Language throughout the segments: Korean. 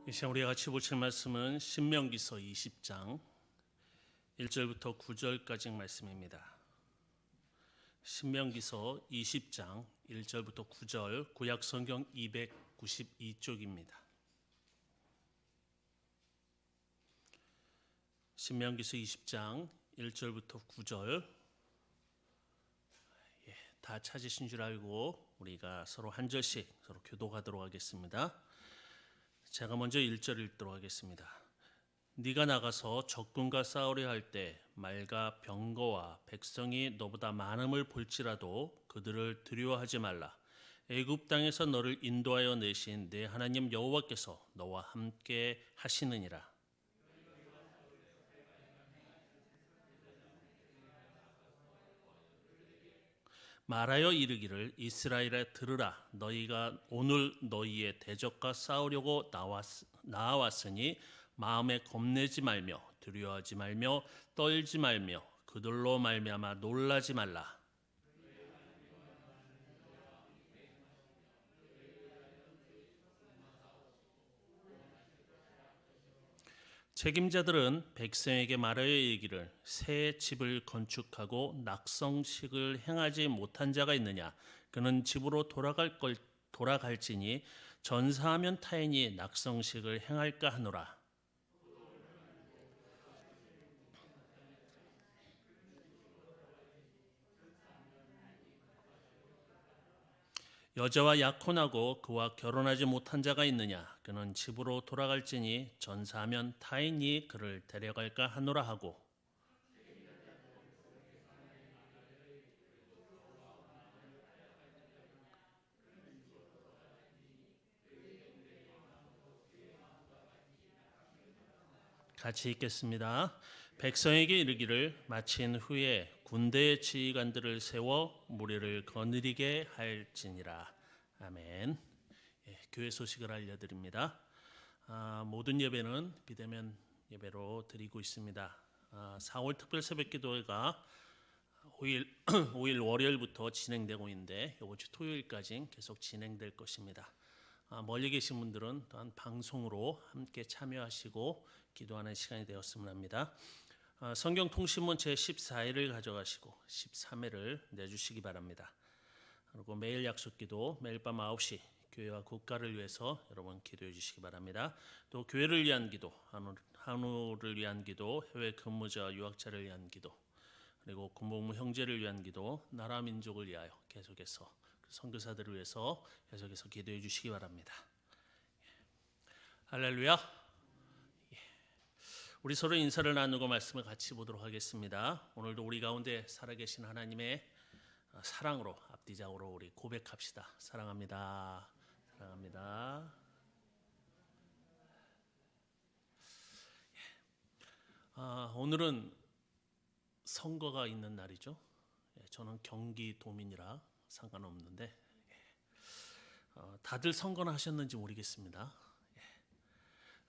이 시간 우리가 같이 보실 말씀은 신명기서 20장 1절부터 9절까지 말씀입니다. 신명기서 20장 1절부터 9절, 구약 성경 292쪽입니다. 신명기서 20장 1절부터 9절, 다 찾으신 줄 알고 우리가 서로 한 절씩 서로 교독하도록 하겠습니다. 제가 먼저 1절 읽도록 하겠습니다. 네가 나가서 적군과 싸우려 할 때 말과 병거와 백성이 너보다 많음을 볼지라도 그들을 두려워하지 말라. 애굽 땅에서 너를 인도하여 내신 내 하나님 여호와께서 너와 함께 하시느니라. 말하여 이르기를 이스라엘에 들으라. 너희가 오늘 너희의 대적과 싸우려고 나왔으니 마음에 겁내지 말며 두려워하지 말며 떨지 말며 그들로 말미암아 놀라지 말라. 책임자들은 백성에게 말하여 이르기를 새 집을 건축하고 낙성식을 행하지 못한 자가 있느냐? 그는 집으로 돌아갈지니 전사하면 타인이 낙성식을 행할까 하노라. 여자와 약혼하고 그와 결혼하지 못한 자가 있느냐? 그는 집으로 돌아갈지니 전사하면 타인이 그를 데려갈까 하노라 하고, 같이 읽겠습니다. 백성에게 이르기를 마친 후에 군대의 지휘관들을 세워 무리를 거느리게 할지니라. 아멘. 교회 소식을 알려드립니다. 모든 예배는 비대면 예배로 드리고 있습니다. 4월 특별 새벽기도회가 5일 월요일부터 진행되고 있는데 이번 주 토요일까지 계속 진행될 것입니다. 멀리 계신 분들은 또한 방송으로 함께 참여하시고 기도하는 시간이 되었으면 합니다. 성경 통신문 제14회를 가져가시고 13회를 내주시기 바랍니다. 그리고 매일 약속기도 매일 밤 9시 교회와 국가를 위해서 여러분 기도해 주시기 바랍니다. 또 교회를 위한 기도, 한우를 위한 기도, 해외 근무자 유학자를 위한 기도, 그리고 군복무 형제를 위한 기도, 나라 민족을 위하여 계속해서 선교사들을 위해서 계속해서 기도해 주시기 바랍니다. 할렐루야. 우리 서로 인사를 나누고 말씀을 같이 보도록 하겠습니다. 오늘도 우리 가운데 살아계신 하나님의 사랑으로 앞뒤적으로 우리 고백합시다. 사랑합니다. 사랑합니다. 오늘은 선거가 있는 날이죠. 저는 경기도민이라 상관없는데 다들 선거는 하셨는지 모르겠습니다.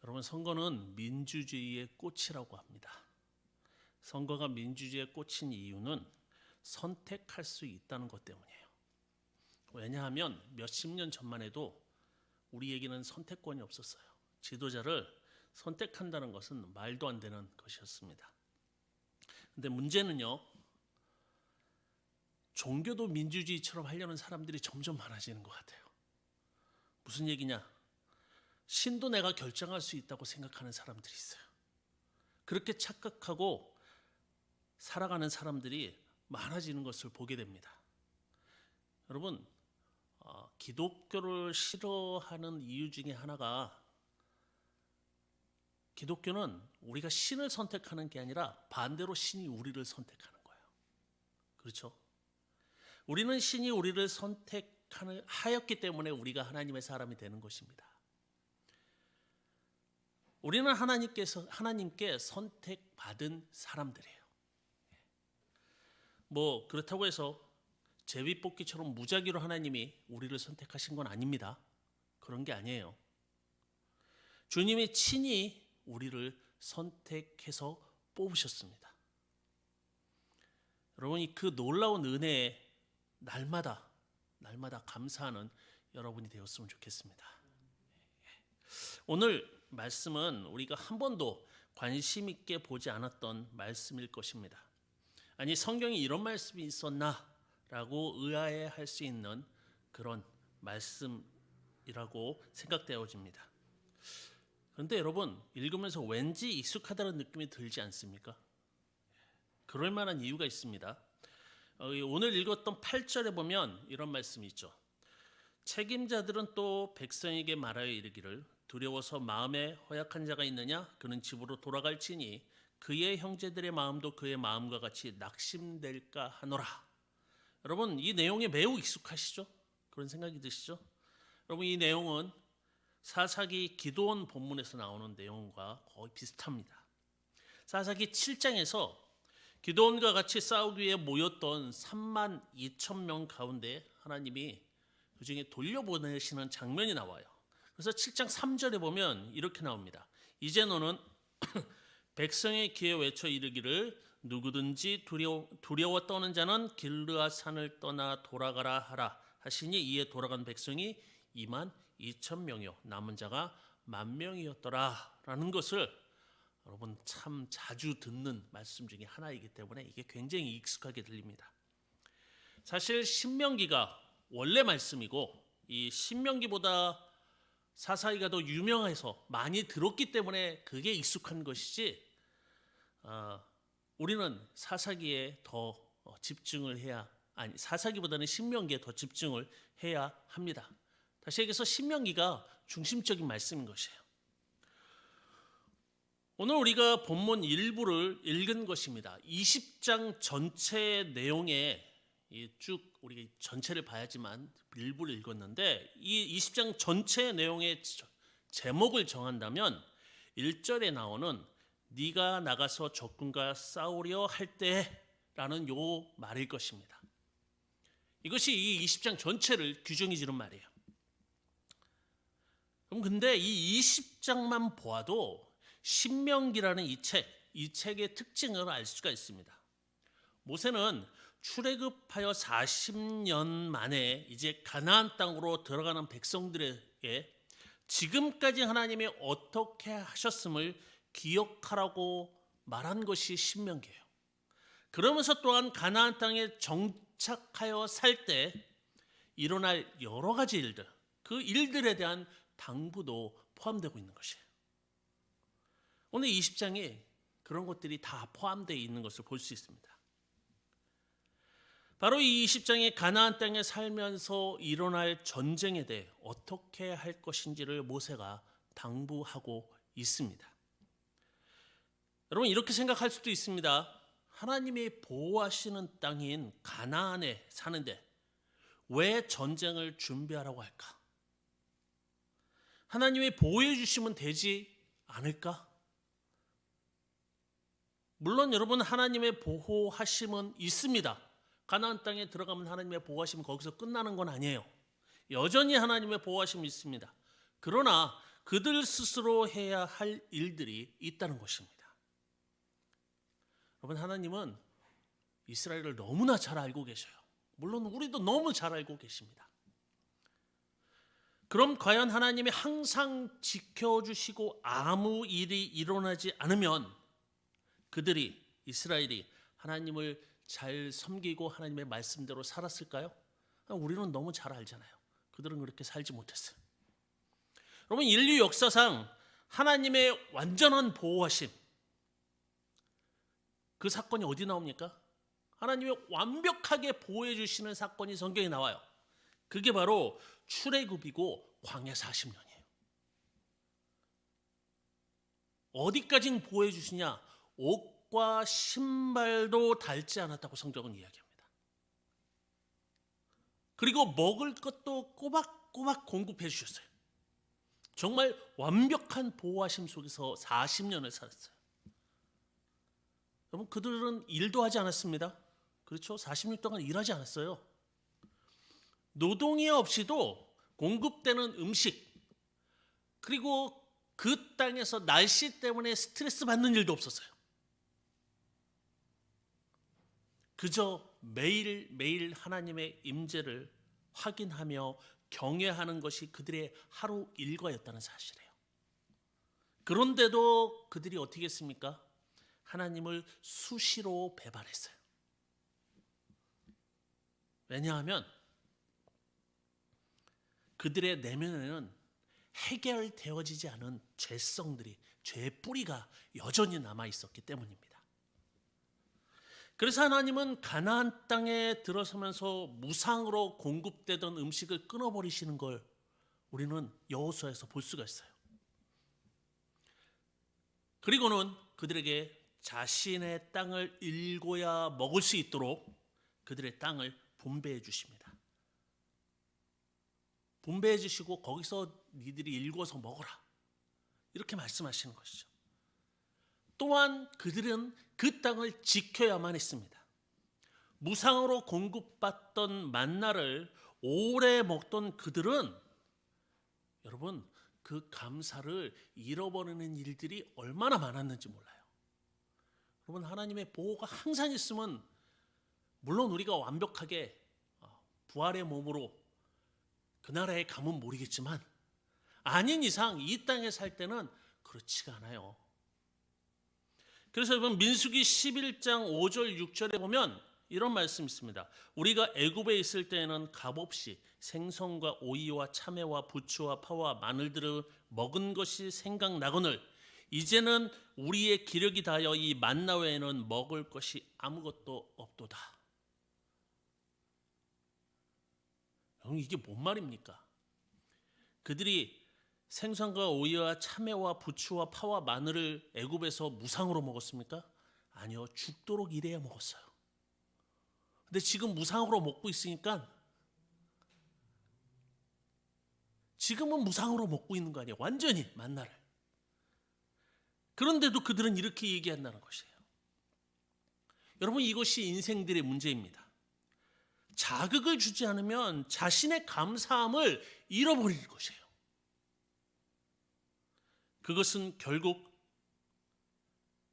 여러분, 선거는 민주주의의 꽃이라고 합니다. 선거가 민주주의의 꽃인 이유는 선택할 수 있다는 것 때문이에요. 왜냐하면 몇십 년 전만 해도 우리에게는 선택권이 없었어요. 지도자를 선택한다는 것은 말도 안 되는 것이었습니다. 근데 문제는요, 종교도 민주주의처럼 하려는 사람들이 점점 많아지는 것 같아요. 무슨 얘기냐? 신도 내가 결정할 수 있다고 생각하는 사람들이 있어요. 그렇게 착각하고 살아가는 사람들이 많아지는 것을 보게 됩니다. 여러분, 기독교를 싫어하는 이유 중에 하나가 기독교는 우리가 신을 선택하는 게 아니라 반대로 신이 우리를 선택하는 거예요. 그렇죠? 우리는 신이 우리를 선택하였기 때문에 우리가 하나님의 사람이 되는 것입니다. 우리는 하나님께 선택받은 사람들이에요. 그렇다고 해서 제비뽑기처럼 무작위로 하나님이 우리를 선택하신 건 아닙니다. 그런 게 아니에요. 주님이 친히 우리를 선택해서 뽑으셨습니다. 여러분이 그 놀라운 은혜에 날마다 감사하는 여러분이 되었으면 좋겠습니다. 오늘 말씀은 우리가 한 번도 관심 있게 보지 않았던 말씀일 것입니다. 아니, 성경에 이런 말씀이 있었나라고 의아해할 수 있는 그런 말씀이라고 생각되어집니다. 그런데 여러분, 읽으면서 왠지 익숙하다는 느낌이 들지 않습니까? 그럴 만한 이유가 있습니다. 오늘 읽었던 8절에 보면 이런 말씀이 있죠. 책임자들은 또 백성에게 말하여 이르기를 두려워서 마음에 허약한 자가 있느냐? 그는 집으로 돌아갈지니 그의 형제들의 마음도 그의 마음과 같이 낙심될까 하노라. 여러분, 이 내용에 매우 익숙하시죠? 그런 생각이 드시죠? 여러분, 이 내용은 사사기 기드온 본문에서 나오는 내용과 거의 비슷합니다. 사사기 7장에서 기드온과 같이 싸우기 위해 모였던 3만 2천 명 가운데 하나님이 그 중에 돌려보내시는 장면이 나와요. 그래서 7장 3절에 보면 이렇게 나옵니다. 이제 너는 백성의 귀에 외쳐 이르기를 누구든지 두려워 떠는 자는 길르앗 산을 떠나 돌아가라 하라 하시니 이에 돌아간 백성이 2만 2천 명이요 남은 자가 10,000명이었더라 라는 것을 여러분 참 자주 듣는 말씀 중에 하나이기 때문에 이게 굉장히 익숙하게 들립니다. 사실 신명기가 원래 말씀이고 이 신명기보다 사사기가 더 유명해서 많이 들었기 때문에 그게 익숙한 것이지 우리는 사사기에 더 집중을 해야 아니 사사기보다는 신명기에 더 집중을 해야 합니다. 다시 얘기해서 신명기가 중심적인 말씀인 것이에요. 오늘 우리가 본문 일부를 읽은 것입니다. 20장 전체의 내용에 쭉 우리가 전체를 봐야지만 일부를 읽었는데 이 20장 전체의 내용의 제목을 정한다면 1절에 나오는 네가 나가서 적군과 싸우려 할 때라는 요 말일 것입니다. 이것이 이 20장 전체를 규정이 지는 말이에요. 그럼 근데 이 20장만 보아도 신명기라는 이 책의 특징을 알 수가 있습니다. 모세는 출애굽하여 40년 만에 이제 가나안 땅으로 들어가는 백성들에게 지금까지 하나님이 어떻게 하셨음을 기억하라고 말한 것이 신명기예요. 그러면서 또한 가나안 땅에 정착하여 살 때 일어날 여러 가지 일들, 그 일들에 대한 당부도 포함되고 있는 것이에요. 오늘 20장에 그런 것들이 다 포함되어 있는 것을 볼 수 있습니다. 바로 이 20장에 가나안 땅에 살면서 일어날 전쟁에 대해 어떻게 할 것인지를 모세가 당부하고 있습니다. 여러분 이렇게 생각할 수도 있습니다. 하나님이 보호하시는 땅인 가나안에 사는데 왜 전쟁을 준비하라고 할까? 하나님이 보호해 주시면 되지 않을까? 물론 여러분 하나님의 보호하심은 있습니다. 가나안 땅에 들어가면 하나님의 보호하심은 거기서 끝나는 건 아니에요. 여전히 하나님의 보호하심이 있습니다. 그러나 그들 스스로 해야 할 일들이 있다는 것입니다. 여러분 하나님은 이스라엘을 너무나 잘 알고 계셔요. 물론 우리도 너무 잘 알고 계십니다. 그럼 과연 하나님이 항상 지켜주시고 아무 일이 일어나지 않으면 그들이 이스라엘이 하나님을 잘 섬기고 하나님의 말씀대로 살았을까요? 우리는 너무 잘 알잖아요. 그들은 그렇게 살지 못했어요. 여러분 인류 역사상 하나님의 완전한 보호하심 그 사건이 어디 나옵니까? 하나님이 완벽하게 보호해 주시는 사건이 성경에 나와요. 그게 바로 출애굽이고 광야 40년이에요. 어디까지 보호해 주시냐? 옷과 신발도 닳지 않았다고 성경은 이야기합니다. 그리고 먹을 것도 꼬박꼬박 공급해 주셨어요. 정말 완벽한 보호하심 속에서 40년을 살았어요. 여러분 그들은 일도 하지 않았습니다. 그렇죠? 40년 동안 일하지 않았어요. 노동이 없이도 공급되는 음식 그리고 그 땅에서 날씨 때문에 스트레스 받는 일도 없었어요. 그저 매일매일 하나님의 임재를 확인하며 경외하는 것이 그들의 하루 일과였다는 사실이에요. 그런데도 그들이 어떻게 했습니까? 하나님을 수시로 배반했어요. 왜냐하면 그들의 내면에는 해결되어지지 않은 죄성들이, 죄의 뿌리가 여전히 남아 있었기 때문입니다. 그래서 하나님은 가나안 땅에 들어서면서 무상으로 공급되던 음식을 끊어버리시는 걸 우리는 여호수아에서 볼 수가 있어요. 그리고는 그들에게 자신의 땅을 일궈야 먹을 수 있도록 그들의 땅을 분배해 주십니다. 분배해 주시고 거기서 니들이 일궈서 먹어라, 이렇게 말씀하시는 것이죠. 또한 그들은 그 땅을 지켜야만 했습니다. 무상으로 공급받던 만나를 오래 먹던 그들은 여러분, 그 감사를 잃어버리는 일들이 얼마나 많았는지 몰라요. 여러분, 하나님의 보호가 항상 있으면 물론 우리가 완벽하게 부활의 몸으로 그 나라에 가면 모르겠지만 아닌 이상 이 땅에 살 때는 그렇지가 않아요. 그래서 여러분, 민수기 11장 5절 6절에 보면 이런 말씀이 있습니다. 우리가 애굽에 있을 때에는 값없이 생선과 오이와 참외와 부추와 파와 마늘들을 먹은 것이 생각나거늘 이제는 우리의 기력이 다하여 이 만나 외에는 먹을 것이 아무것도 없도다. 여러분, 이게 뭔 말입니까? 그들이 생선과 오이와 참외와 부추와 파와 마늘을 애굽에서 무상으로 먹었습니까? 아니요, 죽도록 일해야 먹었어요. 근데 지금 무상으로 먹고 있으니까 지금은 무상으로 먹고 있는 거 아니에요. 완전히 만나를. 그런데도 그들은 이렇게 얘기한다는 것이에요. 여러분, 이것이 인생들의 문제입니다. 자극을 주지 않으면 자신의 감사함을 잃어버릴 것이에요. 그것은 결국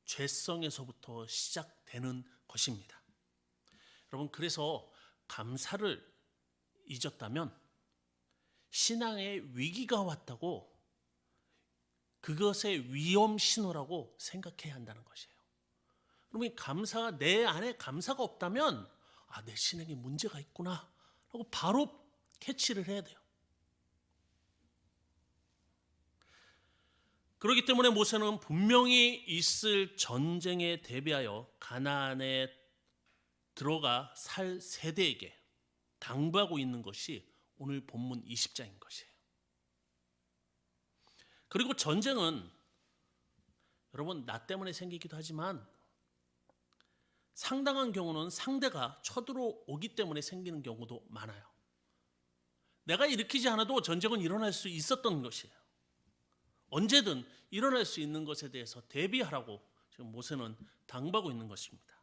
죄성에서부터 시작되는 것입니다. 여러분, 그래서 감사를 잊었다면 신앙의 위기가 왔다고, 그것의 위험 신호라고 생각해야 한다는 것이에요. 그러면 감사가, 내 안에 감사가 없다면 내 신앙에 문제가 있구나 하고 바로 캐치를 해야 돼요. 그렇기 때문에 모세는 분명히 있을 전쟁에 대비하여 가나안에 들어가 살 세대에게 당부하고 있는 것이 오늘 본문 20장인 것이에요. 그리고 전쟁은 여러분, 나 때문에 생기기도 하지만 상당한 경우는 상대가 쳐들어오기 때문에 생기는 경우도 많아요. 내가 일으키지 않아도 전쟁은 일어날 수 있었던 것이에요. 언제든 일어날 수 있는 것에 대해서 대비하라고 지금 모세는 당부하고 있는 것입니다.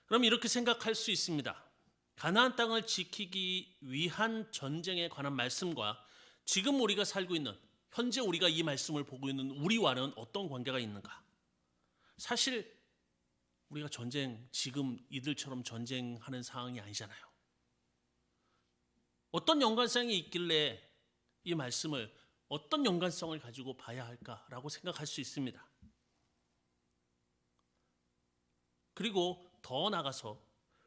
그럼 이렇게 생각할 수 있습니다. 가나안 땅을 지키기 위한 전쟁에 관한 말씀과 지금 우리가 살고 있는, 현재 우리가 이 말씀을 보고 있는 우리와는 어떤 관계가 있는가? 사실 우리가 지금 이들처럼 전쟁하는 상황이 아니잖아요. 어떤 연관성이 있길래 이 말씀을 어떤 연관성을 가지고 봐야 할까라고 생각할 수 있습니다. 그리고 더 나아가서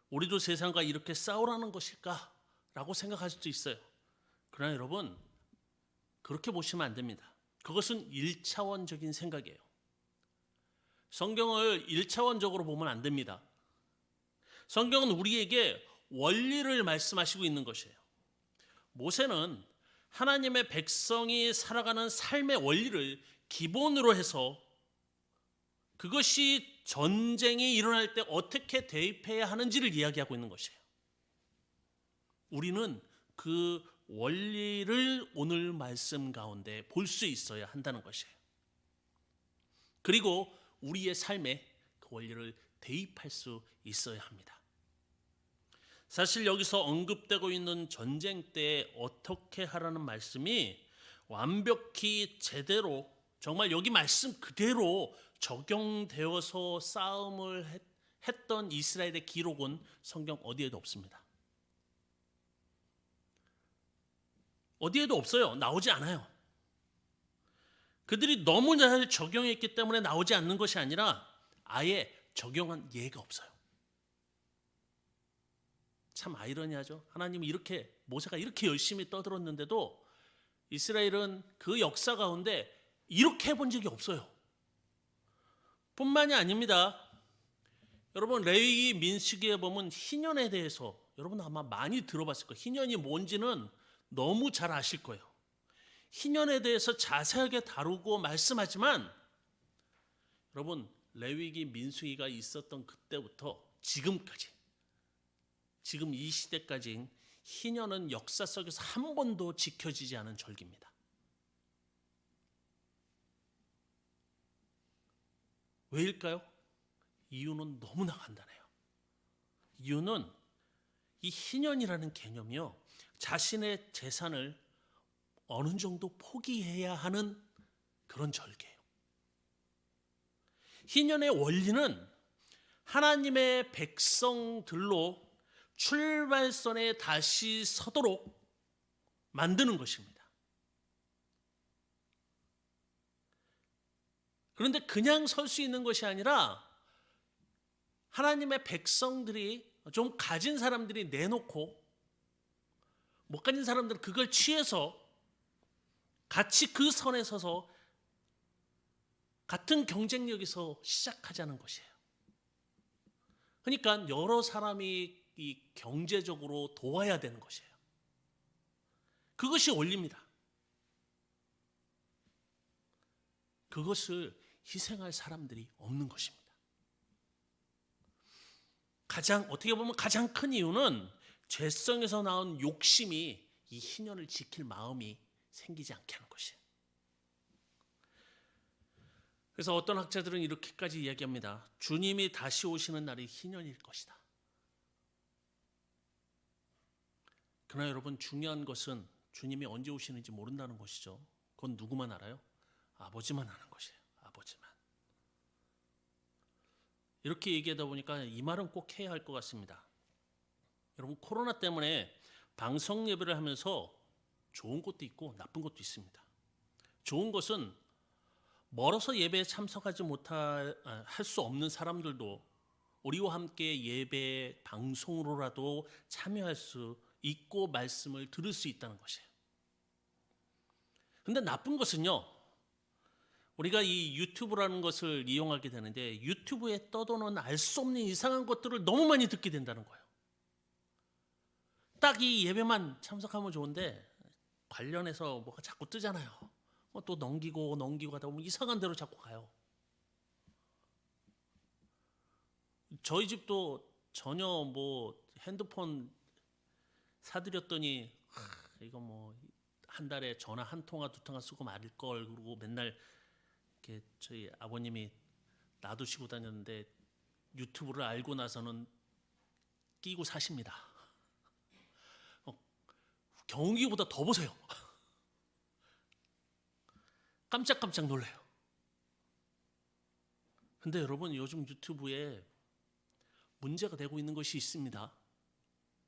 우리도 세상과 이렇게 싸우라는 것일까라고 생각할 수도 있어요. 그러나 여러분, 그렇게 보시면 안 됩니다. 그것은 1차원적인 생각이에요. 성경을 1차원적으로 보면 안 됩니다. 성경은 우리에게 원리를 말씀하시고 있는 것이에요. 모세는 하나님의 백성이 살아가는 삶의 원리를 기본으로 해서 그것이 전쟁이 일어날 때 어떻게 대입해야 하는지를 이야기하고 있는 것이에요. 우리는 그 원리를 오늘 말씀 가운데 볼 수 있어야 한다는 것이에요. 그리고 우리의 삶에 그 원리를 대입할 수 있어야 합니다. 사실 여기서 언급되고 있는 전쟁 때 어떻게 하라는 말씀이 완벽히 제대로, 정말 여기 말씀 그대로 적용되어서 싸움을 했던 이스라엘의 기록은 성경 어디에도 없습니다. 어디에도 없어요. 나오지 않아요. 그들이 너무 잘 적용했기 때문에 나오지 않는 것이 아니라 아예 적용한 예가 없어요. 참 아이러니하죠. 하나님이 이렇게, 모세가 이렇게 열심히 떠들었는데도 이스라엘은 그 역사 가운데 이렇게 해본 적이 없어요. 뿐만이 아닙니다. 여러분, 레위기 민수기에 보면 희년에 대해서 여러분 아마 많이 들어봤을 거예요. 희년이 뭔지는 너무 잘 아실 거예요. 희년에 대해서 자세하게 다루고 말씀하지만 여러분, 레위기 민수기가 있었던 그때부터 지금까지, 지금 이 시대까지 희년은 역사 속에서 한 번도 지켜지지 않은 절기입니다. 왜일까요? 이유는 너무나 간단해요. 이유는 이 희년이라는 개념이요, 자신의 재산을 어느 정도 포기해야 하는 그런 절개예요. 희년의 원리는 하나님의 백성들로 출발선에 다시 서도록 만드는 것입니다. 그런데 그냥 설 수 있는 것이 아니라 하나님의 백성들이, 좀 가진 사람들이 내놓고 못 가진 사람들은 그걸 취해서 같이 그 선에 서서 같은 경쟁력에서 시작하자는 것이에요. 그러니까 여러 사람이 이 경제적으로 도와야 되는 것이에요. 그것이 원리입니다. 그것을 희생할 사람들이 없는 것입니다. 어떻게 보면 가장 큰 이유는 죄성에서 나온 욕심이 이 희년을 지킬 마음이 생기지 않게 하는 것이에요. 그래서 어떤 학자들은 이렇게까지 이야기합니다. 주님이 다시 오시는 날이 희년일 것이다. 그러나 여러분, 중요한 것은 주님이 언제 오시는지 모른다는 것이죠. 그건 누구만 알아요? 아버지만 아는 것이에요. 아버지만. 이렇게 얘기하다 보니까 이 말은 꼭 해야 할 것 같습니다. 여러분, 코로나 때문에 방송 예배를 하면서 좋은 것도 있고 나쁜 것도 있습니다. 좋은 것은 멀어서 예배에 참석하지 못할 수 없는 사람들도 우리와 함께 예배 방송으로라도 참여할 수 있고 말씀을 들을 수 있다는 것이에요. 근데 나쁜 것은요, 우리가 이 유튜브라는 것을 이용하게 되는데 유튜브에 떠도는 알 수 없는 이상한 것들을 너무 많이 듣게 된다는 거예요. 딱 이 예배만 참석하면 좋은데 관련해서 뭐가 자꾸 뜨잖아요. 또 넘기고 하다 보면 이상한 데로 자꾸 가요. 저희 집도 전혀 뭐 핸드폰 사드렸더니 이거 뭐 한 달에 전화 한 통화 두 통화 쓰고 말일 걸, 그러고 맨날 이렇게 저희 아버님이 놔두시고 다녔는데 유튜브를 알고 나서는 끼고 사십니다. 경운기보다 더 보세요. 깜짝깜짝 놀래요. 근데 여러분, 요즘 유튜브에 문제가 되고 있는 것이 있습니다.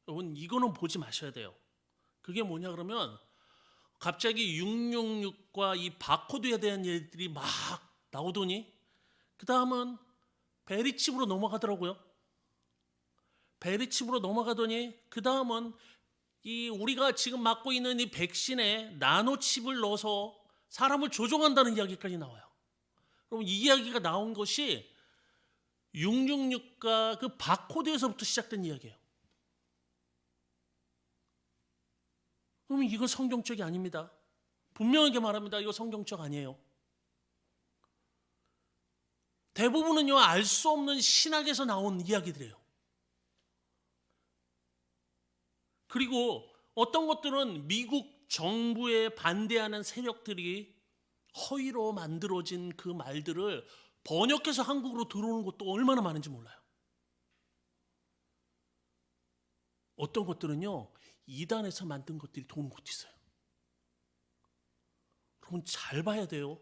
여러분, 이거는 보지 마셔야 돼요. 그게 뭐냐 그러면 갑자기 666과 이 바코드에 대한 얘기들이 막 나오더니 그 다음은 베리칩으로 넘어가더라고요. 베리칩으로 넘어가더니 그 다음은 이 우리가 지금 맞고 있는 이 백신에 나노칩을 넣어서 사람을 조종한다는 이야기까지 나와요. 그럼 이 이야기가 나온 것이 666과 그 바코드에서부터 시작된 이야기예요. 그러면 이건 성경적이 아닙니다. 분명하게 말합니다. 이거 성경적 아니에요. 대부분은요, 알 수 없는 신학에서 나온 이야기들이에요. 그리고 어떤 것들은 미국 정부에 반대하는 세력들이 허위로 만들어진 그 말들을 번역해서 한국으로 들어오는 것도 얼마나 많은지 몰라요. 어떤 것들은요, 이단에서 만든 것들이 도는 것도 있어요. 여러분, 잘 봐야 돼요.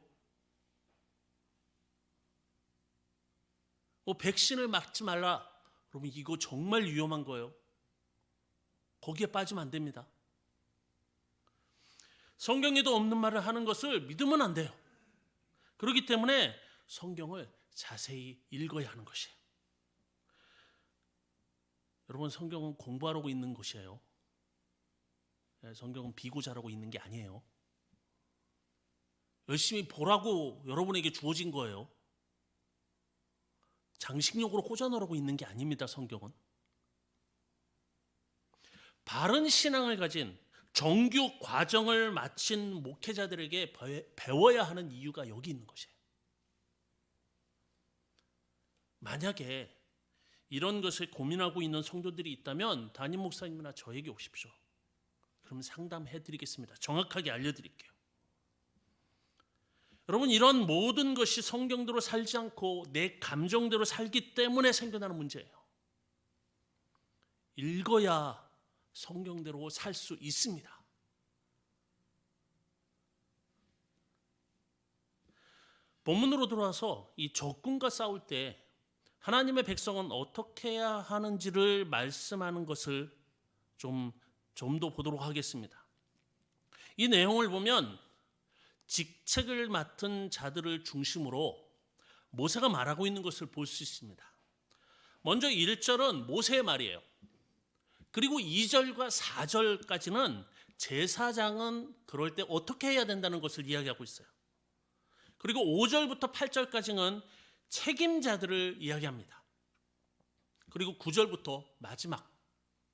백신을 맞지 말라. 여러분, 이거 정말 위험한 거예요. 거기에 빠지면 안 됩니다. 성경에도 없는 말을 하는 것을 믿으면 안 돼요. 그렇기 때문에 성경을 자세히 읽어야 하는 것이에요. 여러분, 성경은 공부하라고 있는 것이에요. 성경은 비고자라고 있는 게 아니에요. 열심히 보라고 여러분에게 주어진 거예요. 장식용으로 꽂아놓으라고 있는 게 아닙니다. 성경은 바른 신앙을 가진 정규 과정을 마친 목회자들에게 배워야 하는 이유가 여기 있는 것이에요. 만약에 이런 것을 고민하고 있는 성도들이 있다면 담임 목사님이나 저에게 오십시오. 그럼 상담해 드리겠습니다. 정확하게 알려드릴게요. 여러분, 이런 모든 것이 성경대로 살지 않고 내 감정대로 살기 때문에 생겨나는 문제예요. 읽어야 성경대로 살 수 있습니다. 본문으로 돌아와서 이 적군과 싸울 때 하나님의 백성은 어떻게 해야 하는지를 말씀하는 것을 좀 더 보도록 하겠습니다. 이 내용을 보면 직책을 맡은 자들을 중심으로 모세가 말하고 있는 것을 볼 수 있습니다. 먼저 1절은 모세의 말이에요. 그리고 2절과 4절까지는 제사장은 그럴 때 어떻게 해야 된다는 것을 이야기하고 있어요. 그리고 5절부터 8절까지는 책임자들을 이야기합니다. 그리고 9절부터 마지막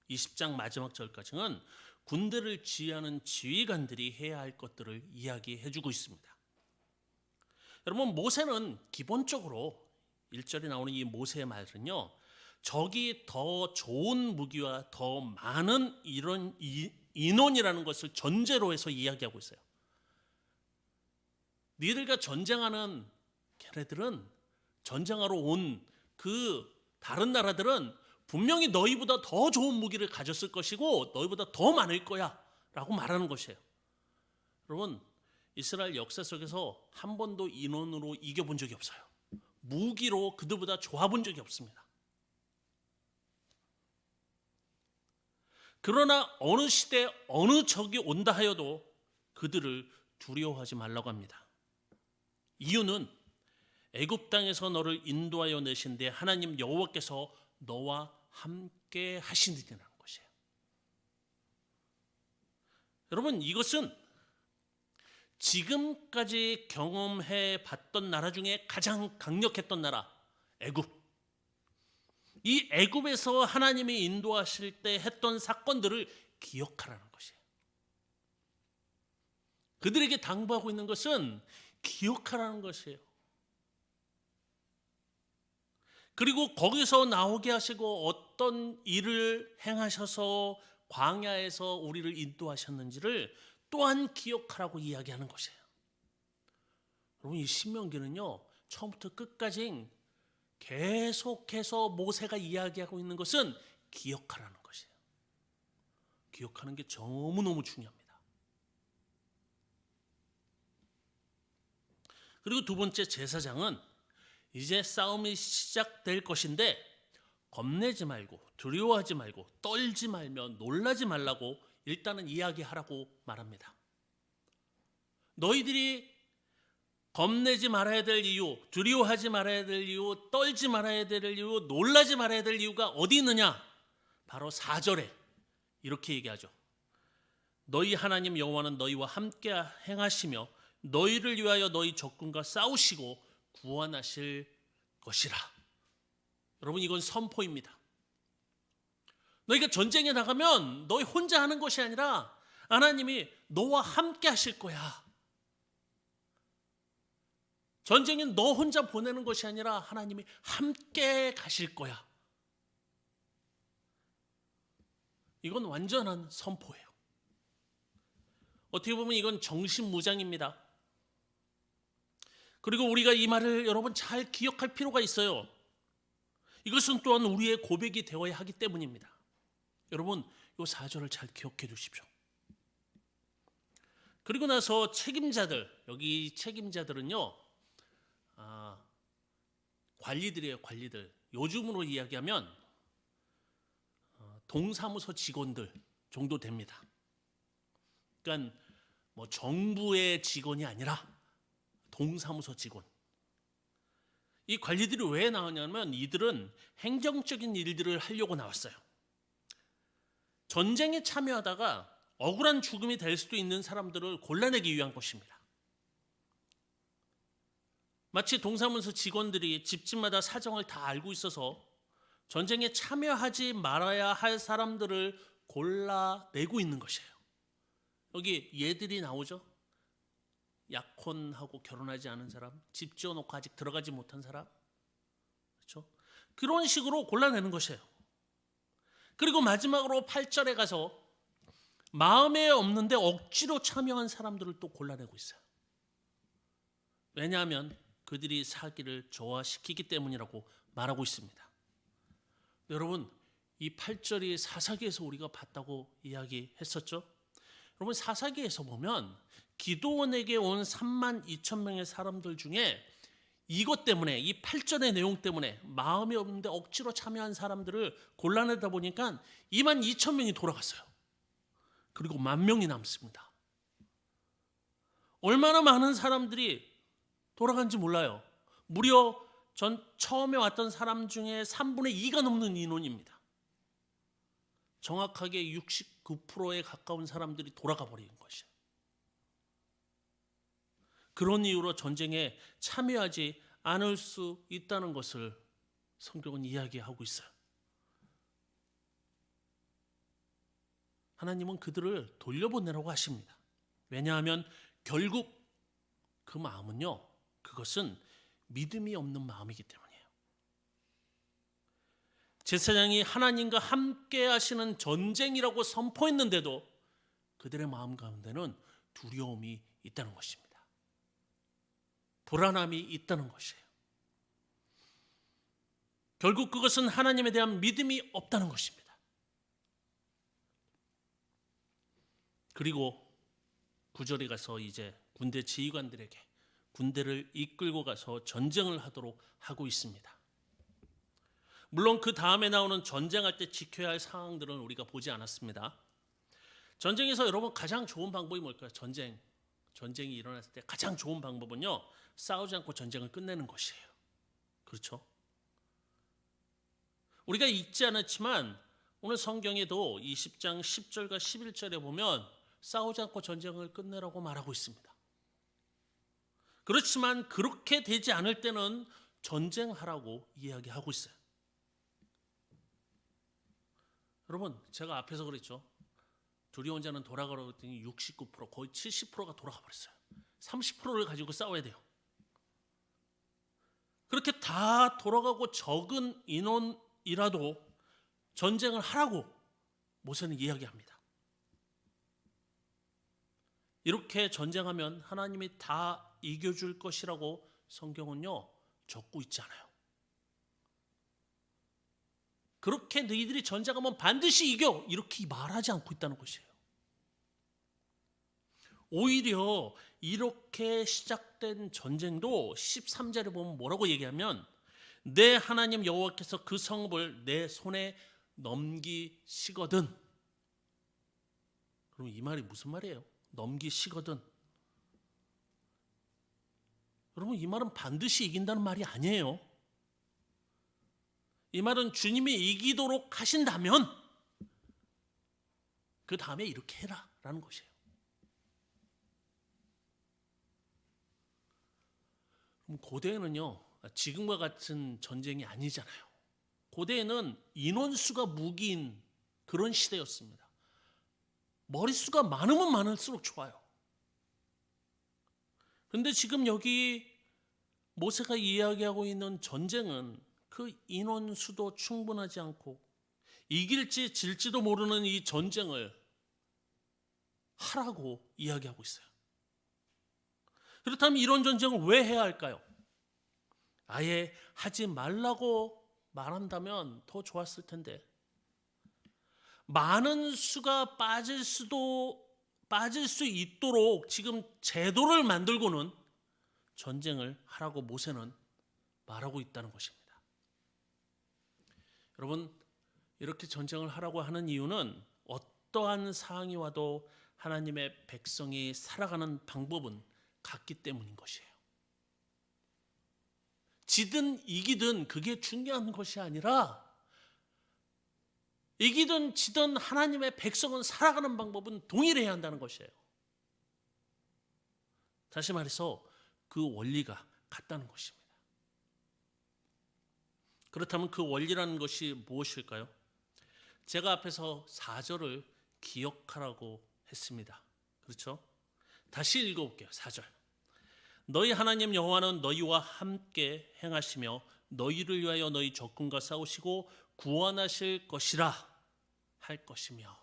20장 마지막 절까지는 군대를 지휘하는 지휘관들이 해야 할 것들을 이야기해 주고 있습니다. 여러분, 모세는 기본적으로 1절에 나오는 이 모세의 말은요, 적이 더 좋은 무기와 더 많은 이런 인원이라는 것을 전제로 해서 이야기하고 있어요. 너희들과 전쟁하는 걔네들은, 전쟁하러 온 그 다른 나라들은 분명히 너희보다 더 좋은 무기를 가졌을 것이고 너희보다 더 많을 거야 라고 말하는 것이에요. 여러분, 이스라엘 역사 속에서 한 번도 인원으로 이겨본 적이 없어요. 무기로 그들보다 좋아본 적이 없습니다. 그러나 어느 시대 어느 적이 온다 하여도 그들을 두려워하지 말라고 합니다. 이유는 애굽 땅에서 너를 인도하여 내신 데 하나님 여호와께서 너와 함께 하시느니라는 것이에요. 여러분, 이것은 지금까지 경험해 봤던 나라 중에 가장 강력했던 나라, 애굽. 이 애굽에서 하나님이 인도하실 때 했던 사건들을 기억하라는 것이에요. 그들에게 당부하고 있는 것은 기억하라는 것이에요. 그리고 거기서 나오게 하시고 어떤 일을 행하셔서 광야에서 우리를 인도하셨는지를 또한 기억하라고 이야기하는 것이에요. 여러분, 이 신명기는요, 처음부터 끝까지 계속해서 모세가 이야기하고 있는 것은 기억하라는 것이에요. 기억하는 게 너무너무 중요합니다. 그리고 두 번째, 제사장은 이제 싸움이 시작될 것인데 겁내지 말고 두려워하지 말고 떨지 말며 놀라지 말라고 일단은 이야기하라고 말합니다. 너희들이 겁내지 말아야 될 이유, 두려워하지 말아야 될 이유, 떨지 말아야 될 이유, 놀라지 말아야 될 이유가 어디 있느냐? 바로 4절에 이렇게 얘기하죠. 너희 하나님 여호와는 너희와 함께 행하시며 너희를 위하여 너희 적군과 싸우시고 구원하실 것이라. 여러분, 이건 선포입니다. 너희가 전쟁에 나가면 너희 혼자 하는 것이 아니라 하나님이 너와 함께 하실 거야. 전쟁엔 너 혼자 보내는 것이 아니라 하나님이 함께 가실 거야. 이건 완전한 선포예요. 어떻게 보면 이건 정신무장입니다. 그리고 우리가 이 말을 여러분 잘 기억할 필요가 있어요. 이것은 또한 우리의 고백이 되어야 하기 때문입니다. 여러분, 이 4절을 잘 기억해 두십시오. 그리고 나서 책임자들, 여기 책임자들은요, 관리들이에요. 관리들. 요즘으로 이야기하면 동사무소 직원들 정도 됩니다. 그러니까 뭐 정부의 직원이 아니라 동사무소 직원. 이 관리들이 왜 나오냐면 이들은 행정적인 일들을 하려고 나왔어요. 전쟁에 참여하다가 억울한 죽음이 될 수도 있는 사람들을 골라내기 위한 것입니다. 마치 동사무소 직원들이 집집마다 사정을 다 알고 있어서 전쟁에 참여하지 말아야 할 사람들을 골라내고 있는 것이에요. 여기 얘들이 나오죠. 약혼하고 결혼하지 않은 사람, 집 지어놓고 아직 들어가지 못한 사람, 그렇죠? 그런 식으로 골라내는 것이에요. 그리고 마지막으로 8절에 가서 마음에 없는데 억지로 참여한 사람들을 또 골라내고 있어요. 왜냐하면 그들이 사기를 좋아시키기 때문이라고 말하고 있습니다. 여러분, 이 8절이 사사기에서 우리가 봤다고 이야기했었죠. 여러분, 사사기에서 보면 기드온에게 온 32,000명의 사람들 중에 이것 때문에, 이 8절의 내용 때문에 마음이 없는데 억지로 참여한 사람들을 골라내다 보니까 22,000명이 돌아갔어요. 그리고 10,000명이 남습니다. 얼마나 많은 사람들이 돌아간지 몰라요. 무려 처음에 왔던 사람 중에 3분의 2가 넘는 인원입니다. 정확하게 69%에 가까운 사람들이 돌아가 버린 것이에요. 그런 이유로 전쟁에 참여하지 않을 수 있다는 것을 성경은 이야기하고 있어요. 하나님은 그들을 돌려보내라고 하십니다. 왜냐하면 결국 그 마음은요, 그것은 믿음이 없는 마음이기 때문이에요. 제사장이 하나님과 함께 하시는 전쟁이라고 선포했는데도 그들의 마음 가운데는 두려움이 있다는 것입니다. 불안함이 있다는 것이에요. 결국 그것은 하나님에 대한 믿음이 없다는 것입니다. 그리고 9절에 가서 이제 군대 지휘관들에게 군대를 이끌고 가서 전쟁을 하도록 하고 있습니다. 물론 그 다음에 나오는 전쟁할 때 지켜야 할 상황들은 우리가 보지 않았습니다. 전쟁에서 여러분 가장 좋은 방법이 뭘까요? 전쟁이 일어났을 때 가장 좋은 방법은요, 싸우지 않고 전쟁을 끝내는 것이에요. 그렇죠? 우리가 읽지 않았지만 오늘 성경에도 20장 10절과 11절에 보면 싸우지 않고 전쟁을 끝내라고 말하고 있습니다. 그렇지만 그렇게 되지 않을 때는 전쟁하라고 이야기하고 있어요. 여러분, 제가 앞에서 그랬죠. 두려운 자는 돌아가라고 했더니 69%, 거의 70%가 돌아가 버렸어요. 30%를 가지고 싸워야 돼요. 그렇게 다 돌아가고 적은 인원이라도 전쟁을 하라고 모세는 이야기합니다. 이렇게 전쟁하면 하나님이 다 이겨줄 것이라고 성경은요 적고 있지 않아요. 그렇게 너희들이 전쟁하면 반드시 이겨 이렇게 말하지 않고 있다는 것이에요. 오히려 이렇게 시작된 전쟁도 13절에 보면 뭐라고 얘기하면 내 하나님 여호와께서 그 성읍을 내 손에 넘기시거든. 그럼 이 말이 무슨 말이에요? 넘기시거든. 여러분, 이 말은 반드시 이긴다는 말이 아니에요. 이 말은 주님이 이기도록 하신다면 그 다음에 이렇게 해라 라는 것이에요. 그럼 고대에는요, 지금과 같은 전쟁이 아니잖아요. 고대에는 인원수가 무기인 그런 시대였습니다. 머릿수가 많으면 많을수록 좋아요. 그런데 지금 여기 모세가 이야기하고 있는 전쟁은 그 인원수도 충분하지 않고 이길지 질지도 모르는 이 전쟁을 하라고 이야기하고 있어요. 그렇다면 이런 전쟁을 왜 해야 할까요? 아예 하지 말라고 말한다면 더 좋았을 텐데, 많은 수가 빠질 수 있도록 지금 제도를 만들고는 전쟁을 하라고 모세는 말하고 있다는 것입니다. 여러분, 이렇게 전쟁을 하라고 하는 이유는 어떠한 상황이 와도 하나님의 백성이 살아가는 방법은 같기 때문인 것이에요. 지든 이기든 그게 중요한 것이 아니라 이기든 지든 하나님의 백성은 살아가는 방법은 동일해야 한다는 것이에요. 다시 말해서 그 원리가 같다는 것입니다. 그렇다면 그 원리라는 것이 무엇일까요? 제가 앞에서 4절을 기억하라고 했습니다. 그렇죠? 다시 읽어볼게요. 4절. 너희 하나님 여호와는 너희와 함께 행하시며 너희를 위하여 너희 적군과 싸우시고 구원하실 것이라 할 것이며.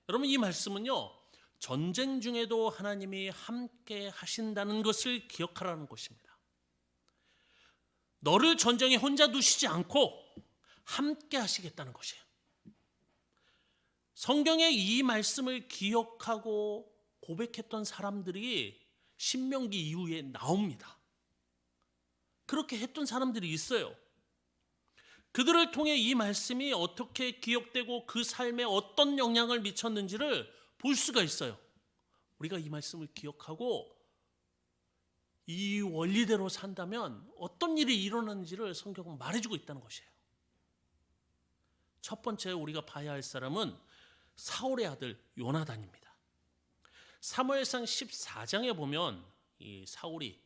여러분, 이 말씀은요, 전쟁 중에도 하나님이 함께 하신다는 것을 기억하라는 것입니다. 너를 전쟁에 혼자 두시지 않고 함께 하시겠다는 것이에요. 성경의 이 말씀을 기억하고 고백했던 사람들이 신명기 이후에 나옵니다. 그렇게 했던 사람들이 있어요. 그들을 통해 이 말씀이 어떻게 기억되고 그 삶에 어떤 영향을 미쳤는지를 볼 수가 있어요. 우리가 이 말씀을 기억하고 이 원리대로 산다면 어떤 일이 일어나는지를 성경은 말해주고 있다는 것이에요. 첫 번째 우리가 봐야 할 사람은 사울의 아들 요나단입니다. 사무엘상 14장에 보면 이 사울이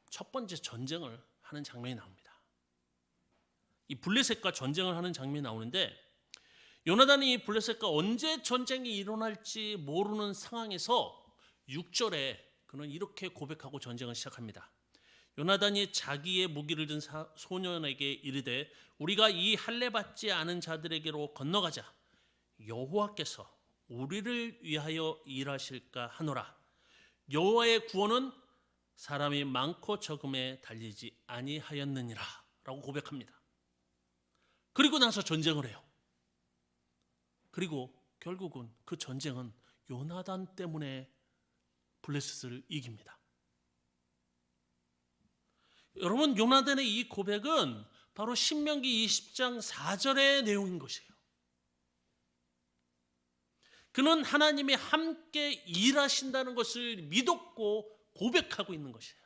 첫 번째 전쟁을 하는 장면이 나옵니다. 이 블레셋과 전쟁을 하는 장면이 나오는데, 요나단이 이 블레셋과 언제 전쟁이 일어날지 모르는 상황에서 6절에 그는 이렇게 고백하고 전쟁을 시작합니다. 요나단이 자기의 무기를 든 소년에게 이르되 우리가 이 할례 받지 않은 자들에게로 건너가자. 여호와께서 우리를 위하여 일하실까 하노라. 여호와의 구원은 사람이 많고 적음에 달리지 아니하였느니라 라고 고백합니다. 그리고 나서 전쟁을 해요. 그리고 결국은 그 전쟁은 요나단 때문에 블레셋을 이깁니다. 여러분, 요나단의 이 고백은 바로 신명기 20장 4절의 내용인 것이에요. 그는 하나님이 함께 일하신다는 것을 믿었고 고백하고 있는 것이에요.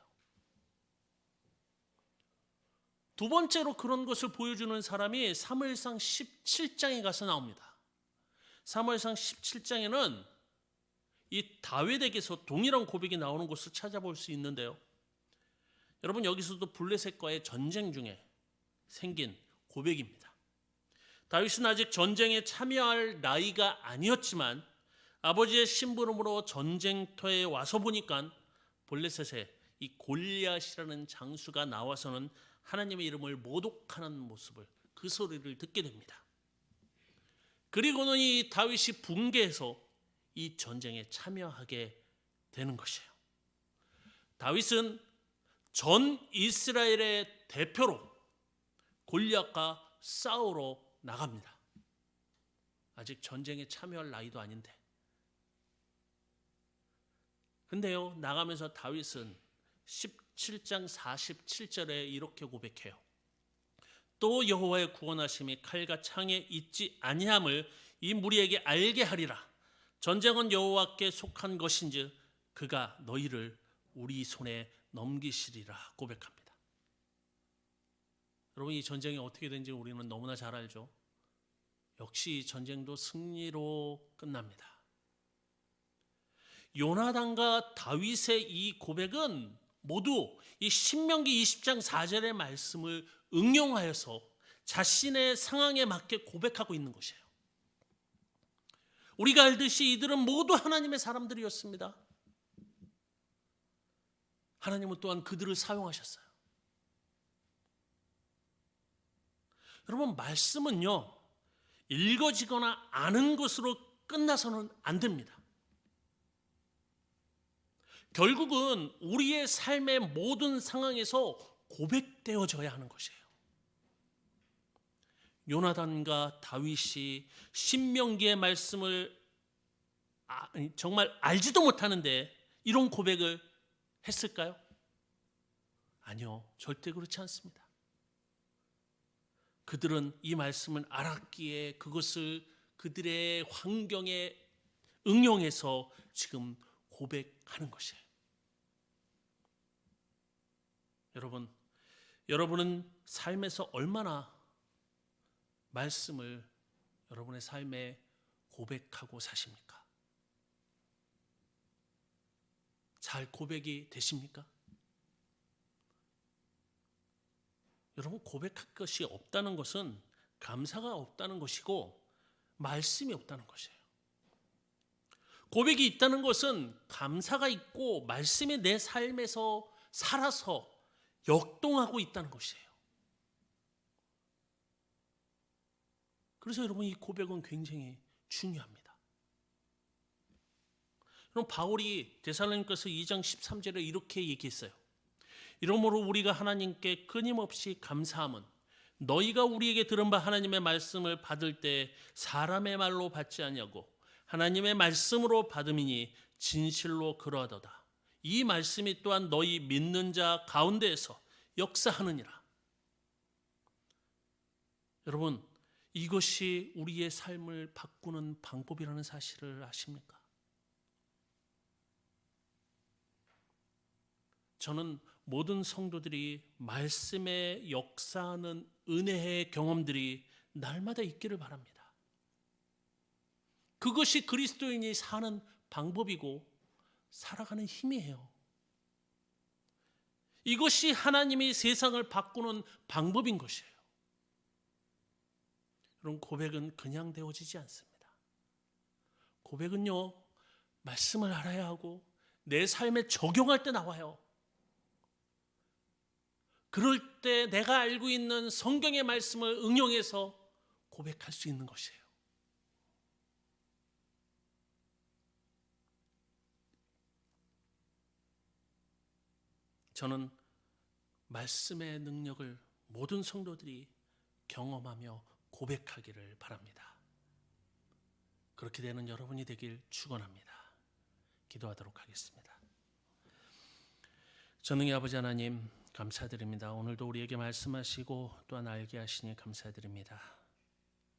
두 번째로 그런 것을 보여주는 사람이 사무엘상 17장에 가서 나옵니다. 사무엘상 17장에는 이 다윗에게서 동일한 고백이 나오는 것을 찾아볼 수 있는데요. 여러분, 여기서도 블레셋과의 전쟁 중에 생긴 고백입니다. 다윗은 아직 전쟁에 참여할 나이가 아니었지만 아버지의 심부름으로 전쟁터에 와서 보니까 블레셋에 이 골리앗이라는 장수가 나와서는 하나님의 이름을 모독하는 모습을, 그 소리를 듣게 됩니다. 그리고는 이 다윗이 붕괴해서 이 전쟁에 참여하게 되는 것이에요. 다윗은 전 이스라엘의 대표로 골리앗과 싸우러 나갑니다. 아직 전쟁에 참여할 나이도 아닌데. 근데요, 나가면서 다윗은 17장 47절에 이렇게 고백해요. 또 여호와의 구원하심이 칼과 창에 있지 아니함을 이 무리에게 알게 하리라. 전쟁은 여호와께 속한 것인즉 그가 너희를 우리 손에 넘기시리라 고백합니다. 여러분, 이 전쟁이 어떻게 된지 우리는 너무나 잘 알죠. 역시 이 전쟁도 승리로 끝납니다. 요나단과 다윗의 이 고백은 모두 이 신명기 20장 4절의 말씀을 응용하여서 자신의 상황에 맞게 고백하고 있는 것이에요. 우리가 알듯이 이들은 모두 하나님의 사람들이었습니다. 하나님은 또한 그들을 사용하셨어요. 여러분, 말씀은요, 읽어지거나 아는 것으로 끝나서는 안 됩니다. 결국은 우리의 삶의 모든 상황에서 고백되어져야 하는 것이에요. 요나단과 다윗이 신명기의 말씀을 정말 알지도 못하는데 이런 고백을 했을까요? 아니요, 절대 그렇지 않습니다. 그들은 이 말씀을 알았기에 그것을 그들의 환경에 응용해서 지금 고백하는 것이에요. 여러분은 삶에서 얼마나 말씀을 여러분의 삶에 고백하고 사십니까? 잘 고백이 되십니까? 여러분, 고백할 것이 없다는 것은 감사가 없다는 것이고 말씀이 없다는 것이에요. 고백이 있다는 것은 감사가 있고 말씀이 내 삶에서 살아서 역동하고 있다는 것이에요. 그래서 여러분, 이 고백은 굉장히 중요합니다. 그럼 바울이 데살로니가서 2장 13절에 이렇게 얘기했어요. 이러므로 우리가 하나님께 끊임없이 감사함은 너희가 우리에게 들은 바 하나님의 말씀을 받을 때 사람의 말로 받지 아니하고 하나님의 말씀으로 받음이니 진실로 그러하도다. 이 말씀이 또한 너희 믿는 자 가운데에서 역사하느니라. 여러분, 이것이 우리의 삶을 바꾸는 방법이라는 사실을 아십니까? 저는 모든 성도들이 말씀에 역사하는 은혜의 경험들이 날마다 있기를 바랍니다. 그것이 그리스도인이 사는 방법이고 살아가는 힘이에요. 이것이 하나님이 세상을 바꾸는 방법인 것이에요. 그런 고백은 그냥 되어지지 않습니다. 고백은요, 말씀을 알아야 하고 내 삶에 적용할 때 나와요. 그럴 때 내가 알고 있는 성경의 말씀을 응용해서 고백할 수 있는 것이에요. 저는 말씀의 능력을 모든 성도들이 경험하며 고백하기를 바랍니다. 그렇게 되는 여러분이 되길 축원합니다. 기도하도록 하겠습니다. 전능의 아버지 하나님, 감사드립니다. 오늘도 우리에게 말씀하시고 또한 알게 하시니 감사드립니다.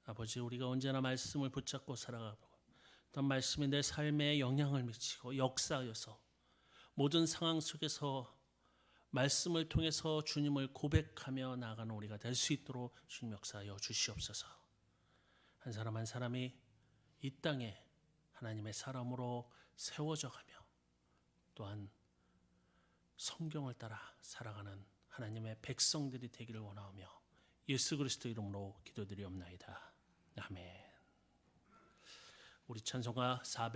아버지, 우리가 언제나 말씀을 붙잡고 살아가고 또 말씀이 내 삶에 영향을 미치고 역사하여서 모든 상황 속에서 말씀을 통해서 주님을 고백하며 나아가는 우리가 될 수 있도록 주님 역사하여 주시옵소서. 한 사람 한 사람이 이 땅에 하나님의 사람으로 세워져 가며 또한 성경을 따라 살아가는 하나님의 백성들이 되기를 원하오며 예수 그리스도 이름으로 기도드리옵나이다. 아멘. 우리 찬송가 400